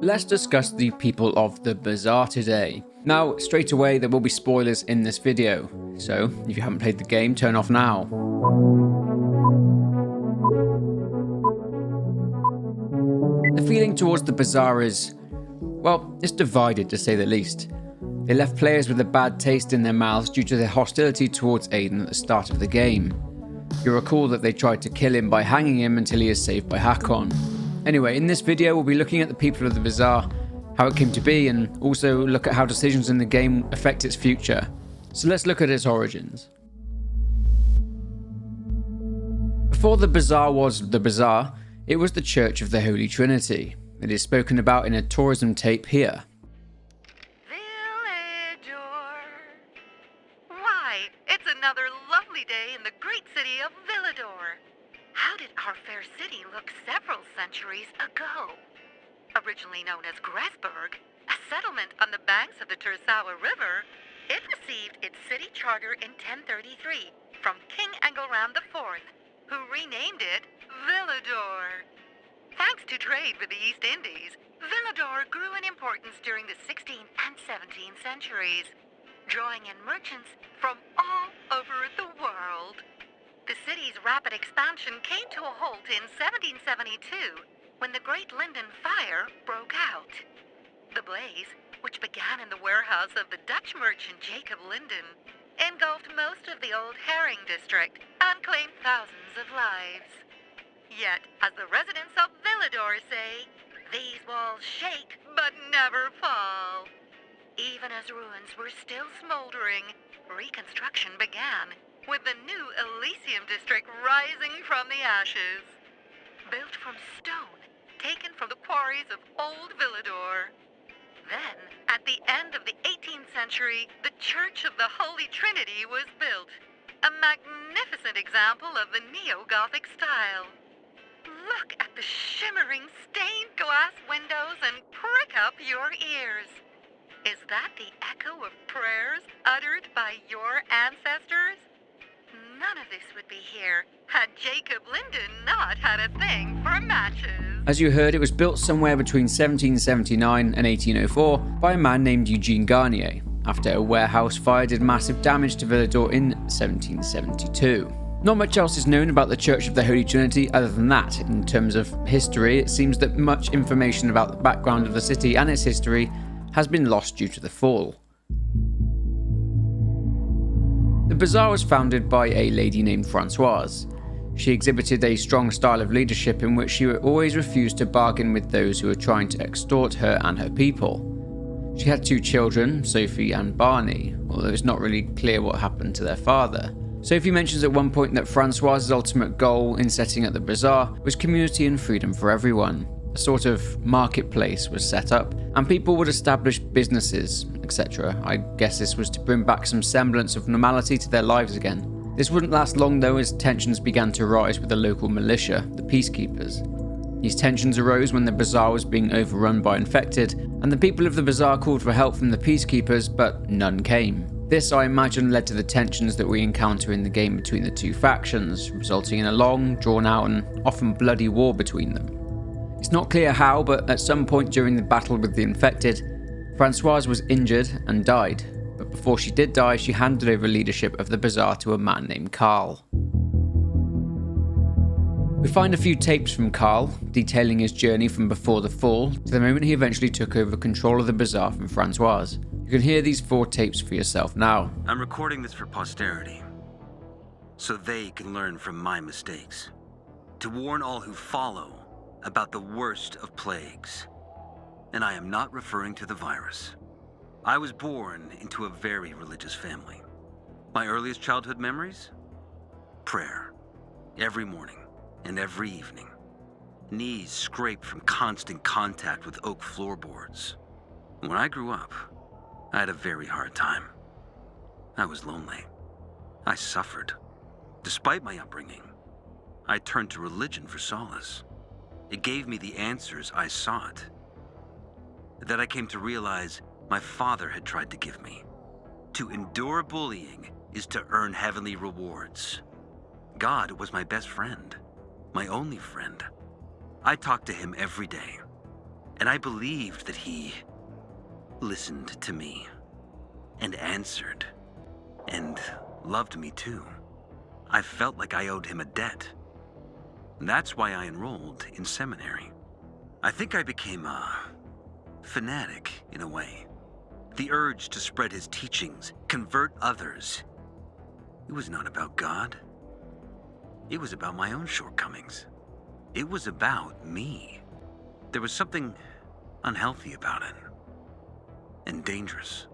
Let's discuss the people of the Bazaar today. Now, straight away there will be spoilers in this video, so if you haven't played the game, turn off now. The feeling towards the Bazaar is, well, it's divided to say the least. They left players with a bad taste in their mouths due to their hostility towards Aiden at the start of the game. You'll recall that they tried to kill him by hanging him until he is saved by Hakon. Anyway, in this video we'll be looking at the people of the Bazaar, how it came to be, and also look at how decisions in the game affect its future. So let's look at its origins. Before the Bazaar was the Bazaar, it was the Church of the Holy Trinity. It is spoken about in a tourism tape here. Why, it's another lovely day in the great city of Villador. How did our fair city look several centuries ago? Originally known as Gressburg, a settlement on the banks of the Tersawa River, it received its city charter in 1033 from King Engelram IV, who renamed it Villador. Thanks to trade with the East Indies, Villador grew in importance during the 16th and 17th centuries, drawing in merchants from all over the world. The city's rapid expansion came to a halt in 1772 when the Great Linden Fire broke out. The blaze, which began in the warehouse of the Dutch merchant Jacob Linden, engulfed most of the old herring district and claimed thousands of lives. Yet, as the residents of Villador say, these walls shake but never fall. Even as ruins were still smoldering, reconstruction began, with the new Elysium district rising from the ashes. Built from stone, taken from the quarries of old Villador. Then, at the end of the 18th century, the Church of the Holy Trinity was built, a magnificent example of the neo-Gothic style. Look at the shimmering stained glass windows and prick up your ears. Is that the echo of prayers uttered by your ancestors? None of this would be here had Jacob Linden not had a thing for matches. As you heard, it was built somewhere between 1779 and 1804 by a man named Eugene Garnier, after a warehouse fire did massive damage to Villador in 1772. Not much else is known about the Church of the Holy Trinity other than that. In terms of history, it seems that much information about the background of the city and its history has been lost due to the fall. The Bazaar was founded by a lady named Franoise. She exhibited a strong style of leadership in which she always refused to bargain with those who were trying to extort her and her people. She had 2 children, Sophie and Barney, although it's not really clear what happened to their father. Sophie mentions at one point that Franoise's ultimate goal in setting up the Bazaar was community and freedom for everyone. A sort of marketplace was set up, and people would establish businesses, etc. I guess this was to bring back some semblance of normality to their lives again. This wouldn't last long though, as tensions began to rise with the local militia, the Peacekeepers. These tensions arose when the Bazaar was being overrun by infected, and the people of the Bazaar called for help from the Peacekeepers, but none came. This, I imagine, led to the tensions that we encounter in the game between the 2 factions, resulting in a long, drawn-out and often bloody war between them. It's not clear how, but at some point during the battle with the infected, Franoise was injured and died, but before she did die, she handed over leadership of the Bazaar to a man named Carl. We find a few tapes from Carl, detailing his journey from before the fall to the moment he eventually took over control of the Bazaar from Franoise. You can hear these 4 tapes for yourself now. I'm recording this for posterity, so they can learn from my mistakes. To warn all who follow about the worst of plagues. And I am not referring to the virus. I was born into a very religious family. My earliest childhood memories? Prayer. Every morning and every evening. Knees scraped from constant contact with oak floorboards. When I grew up, I had a very hard time. I was lonely. I suffered. Despite my upbringing, I turned to religion for solace. It gave me the answers I sought. That I came to realize my father had tried to give me. To endure bullying is to earn heavenly rewards. God was my best friend, my only friend. I talked to him every day, and I believed that he listened to me and answered and loved me too. I felt like I owed him a debt. That's why I enrolled in seminary. I think I became a fanatic in a way. The urge to spread his teachings, convert others. It was not about God. It was about my own shortcomings. It was about me. There was something unhealthy about it, and dangerous.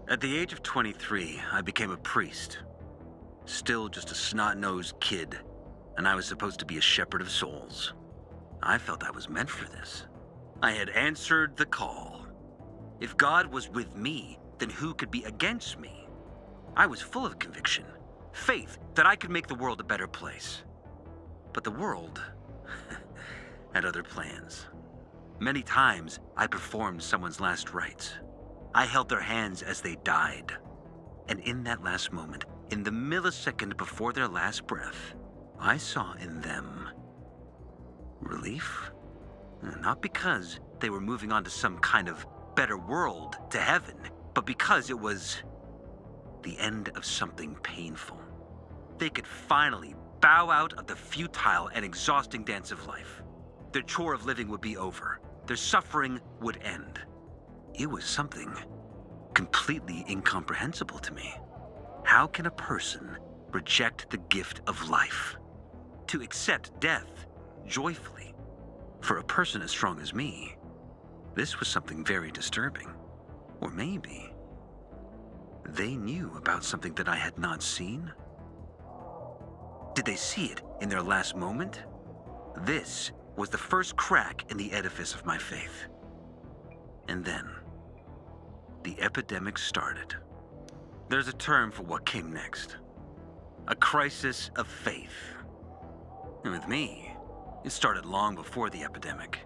At the age of 23, I became a priest. Still just a snot-nosed kid, and I was supposed to be a shepherd of souls. I felt I was meant for this. I had answered the call. If God was with me, then who could be against me? I was full of conviction, faith that I could make the world a better place. But the world had other plans. Many times, I performed someone's last rites. I held their hands as they died. And in that last moment, in the millisecond before their last breath, I saw in them relief. Not because they were moving on to some kind of better world, to heaven, but because it was the end of something painful. They could finally bow out of the futile and exhausting dance of life. Their chore of living would be over. Their suffering would end. It was something completely incomprehensible to me. How can a person reject the gift of life? To accept death joyfully? For a person as strong as me, this was something very disturbing. Or maybe they knew about something that I had not seen? Did they see it in their last moment? This was the first crack in the edifice of my faith. And then, the epidemic started. There's a term for what came next. A crisis of faith. And with me, it started long before the epidemic.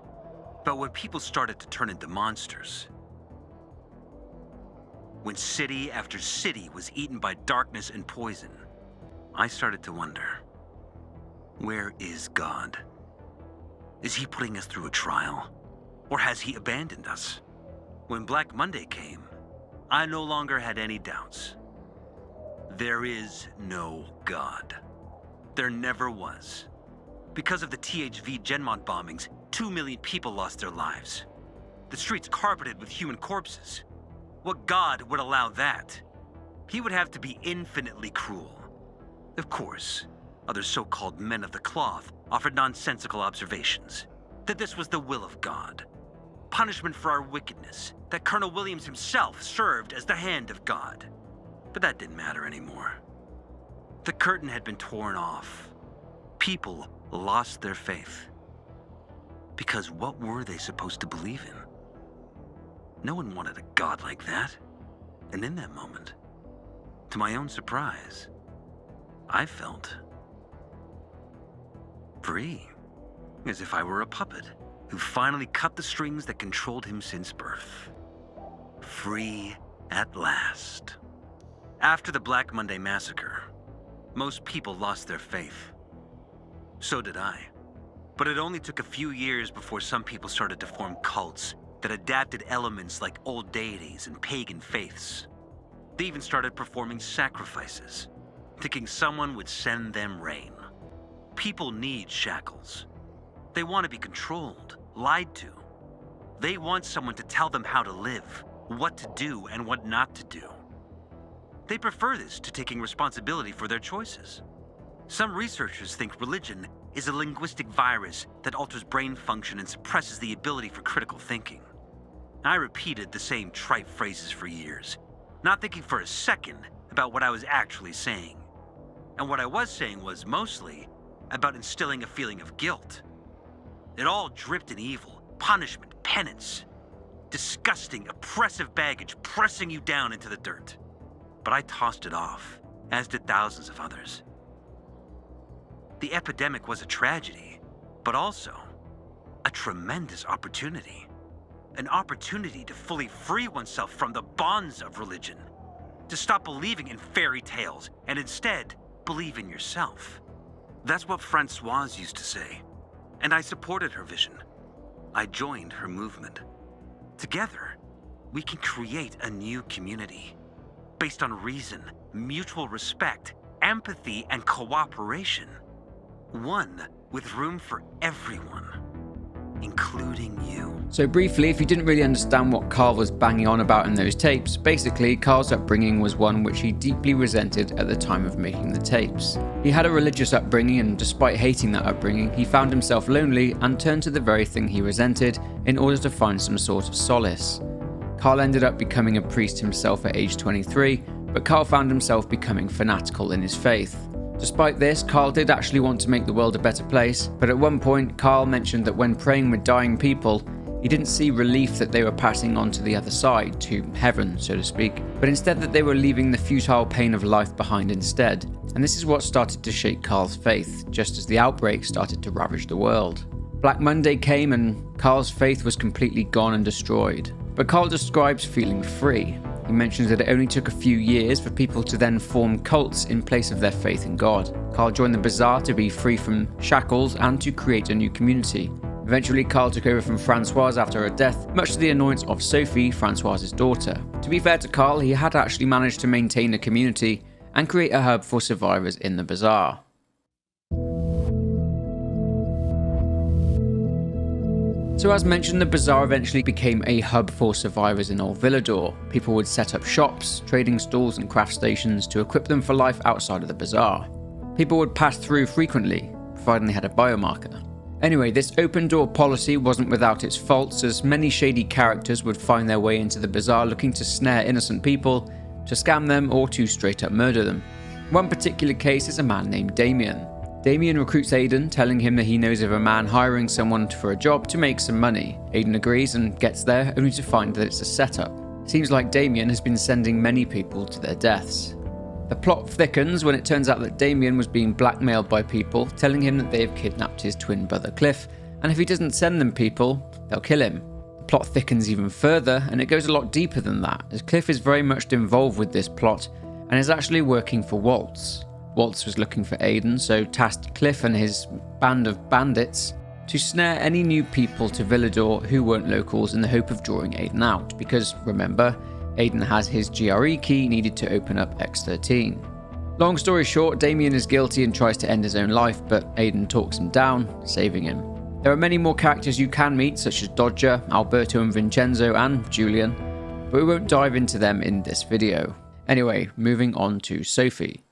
But when people started to turn into monsters, when city after city was eaten by darkness and poison, I started to wonder, where is God? Is he putting us through a trial? Or has he abandoned us? When Black Monday came, I no longer had any doubts. There is no God. There never was. Because of the THV Genmont bombings, 2 million people lost their lives. The streets carpeted with human corpses. What God would allow that? He would have to be infinitely cruel. Of course, other so-called men of the cloth offered nonsensical observations, that this was the will of God. Punishment for our wickedness, that Colonel Williams himself served as the hand of God. But that didn't matter anymore. The curtain had been torn off. People lost their faith. Because what were they supposed to believe in? No one wanted a God like that. And in that moment, to my own surprise, I felt free, as if I were a puppet who finally cut the strings that controlled him since birth. Free at last. After the Black Monday massacre, most people lost their faith. So did I. But it only took a few years before some people started to form cults that adapted elements like old deities and pagan faiths. They even started performing sacrifices, thinking someone would send them rain. People need shackles. They want to be controlled, lied to. They want someone to tell them how to live, what to do and what not to do. They prefer this to taking responsibility for their choices. Some researchers think religion is a linguistic virus that alters brain function and suppresses the ability for critical thinking. I repeated the same trite phrases for years, not thinking for a second about what I was actually saying. And what I was saying was mostly about instilling a feeling of guilt. It all dripped in evil, punishment, penance. Disgusting, oppressive baggage pressing you down into the dirt. But I tossed it off, as did thousands of others. The epidemic was a tragedy, but also a tremendous opportunity. An opportunity to fully free oneself from the bonds of religion. To stop believing in fairy tales and instead believe in yourself. That's what Franoise used to say. and I supported her vision. I joined her movement. Together, we can create a new community based on reason, mutual respect, empathy, and cooperation. One with room for everyone, including you. So briefly, if you didn't really understand what Carl was banging on about in those tapes, basically Carl's upbringing was one which he deeply resented at the time of making the tapes. He had a religious upbringing, and despite hating that upbringing, he found himself lonely and turned to the very thing he resented in order to find some sort of solace. Carl ended up becoming a priest himself at age 23, but Carl found himself becoming fanatical in his faith. Despite this, Carl did actually want to make the world a better place, but at one point Carl mentioned that when praying with dying people, he didn't see relief that they were passing on to the other side, to heaven, so to speak, but instead that they were leaving the futile pain of life behind instead. And this is what started to shake Carl's faith, just as the outbreak started to ravage the world. Black Monday came and Carl's faith was completely gone and destroyed. But Carl describes feeling free. He mentions that it only took a few years for people to then form cults in place of their faith in God. Carl joined the Bazaar to be free from shackles and to create a new community. Eventually, Carl took over from Franoise after her death, much to the annoyance of Sophie, Franoise's daughter. To be fair to Carl, he had actually managed to maintain a community and create a hub for survivors in the Bazaar. So as mentioned, the Bazaar eventually became a hub for survivors in Old Villador. People would set up shops, trading stalls and craft stations to equip them for life outside of the Bazaar. People would pass through frequently, providing they had a biomarker. Anyway, this open door policy wasn't without its faults, as many shady characters would find their way into the Bazaar looking to snare innocent people, to scam them, or to straight up murder them. One particular case is a man named Damien. Damien recruits Aiden, telling him that he knows of a man hiring someone for a job to make some money. Aiden agrees and gets there, only to find that it's a setup. Seems like Damien has been sending many people to their deaths. The plot thickens when it turns out that Damien was being blackmailed by people, telling him that they have kidnapped his twin brother Cliff, and if he doesn't send them people, they'll kill him. The plot thickens even further, and it goes a lot deeper than that, as Cliff is very much involved with this plot, and is actually working for Waltz. Waltz was looking for Aiden, so tasked Cliff and his band of bandits to snare any new people to Villador who weren't locals in the hope of drawing Aiden out, because remember, Aiden has his GRE key needed to open up X13. Long story short, Damien is guilty and tries to end his own life, but Aiden talks him down, saving him. There are many more characters you can meet, such as Dodger, Alberto and Vincenzo, and Julian, but we won't dive into them in this video. Anyway, moving on to Sophie.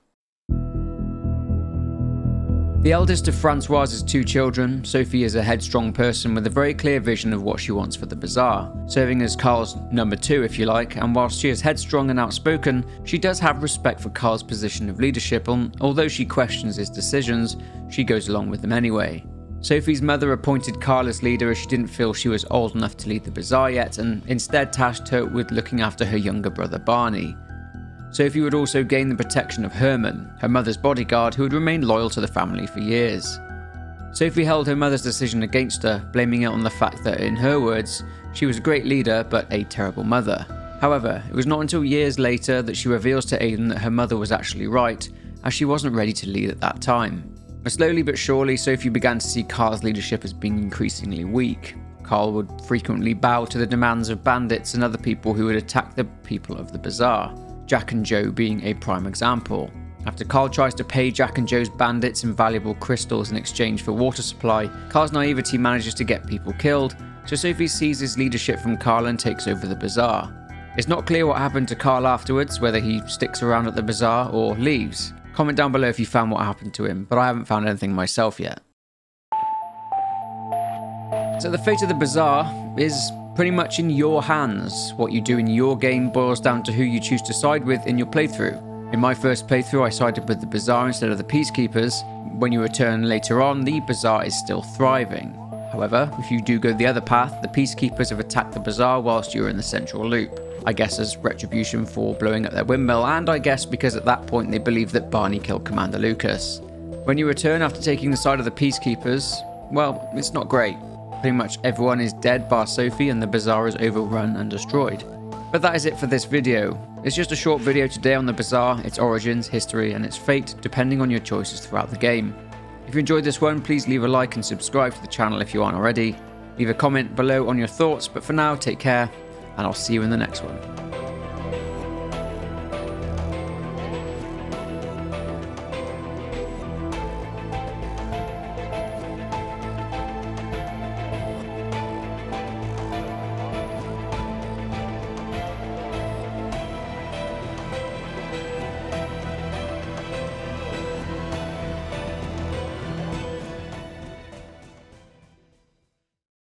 The eldest of Franoise's two children, Sophie is a headstrong person with a very clear vision of what she wants for the Bazaar, serving as Carl's number two if you like, and whilst she is headstrong and outspoken, she does have respect for Carl's position of leadership, and although she questions his decisions, she goes along with them anyway. Sophie's mother appointed Carl as leader as she didn't feel she was old enough to lead the Bazaar yet, and instead tasked her with looking after her younger brother Barney. Sophie would also gain the protection of Herman, her mother's bodyguard, who had remained loyal to the family for years. Sophie held her mother's decision against her, blaming it on the fact that, in her words, she was a great leader but a terrible mother. However, it was not until years later that she reveals to Aiden that her mother was actually right, as she wasn't ready to lead at that time. But slowly but surely, Sophie began to see Carl's leadership as being increasingly weak. Carl would frequently bow to the demands of bandits and other people who would attack the people of the Bazaar. Jack and Joe being a prime example. After Carl tries to pay Jack and Joe's bandits invaluable crystals in exchange for water supply, Carl's naivety manages to get people killed, so Sophie seizes leadership from Carl and takes over the Bazaar. It's not clear what happened to Carl afterwards, whether he sticks around at the Bazaar or leaves. Comment down below if you found what happened to him, but I haven't found anything myself yet. So the fate of the Bazaar is pretty much in your hands. What you do in your game boils down to who you choose to side with in your playthrough. In my first playthrough, I sided with the Bazaar instead of the Peacekeepers. When you return later on, the Bazaar is still thriving. However, if you do go the other path, the Peacekeepers have attacked the Bazaar whilst you're in the central loop. I guess as retribution for blowing up their windmill, and I guess because at that point they believe that Barney killed Commander Lucas. When you return after taking the side of the Peacekeepers, well, it's not great. Pretty much everyone is dead bar Sophie and the Bazaar is overrun and destroyed. But that is it for this video. It's just a short video today on the Bazaar, its origins, history and its fate, depending on your choices throughout the game. If you enjoyed this one, please leave a like and subscribe to the channel if you aren't already. Leave a comment below on your thoughts, but for now, take care, and I'll see you in the next one.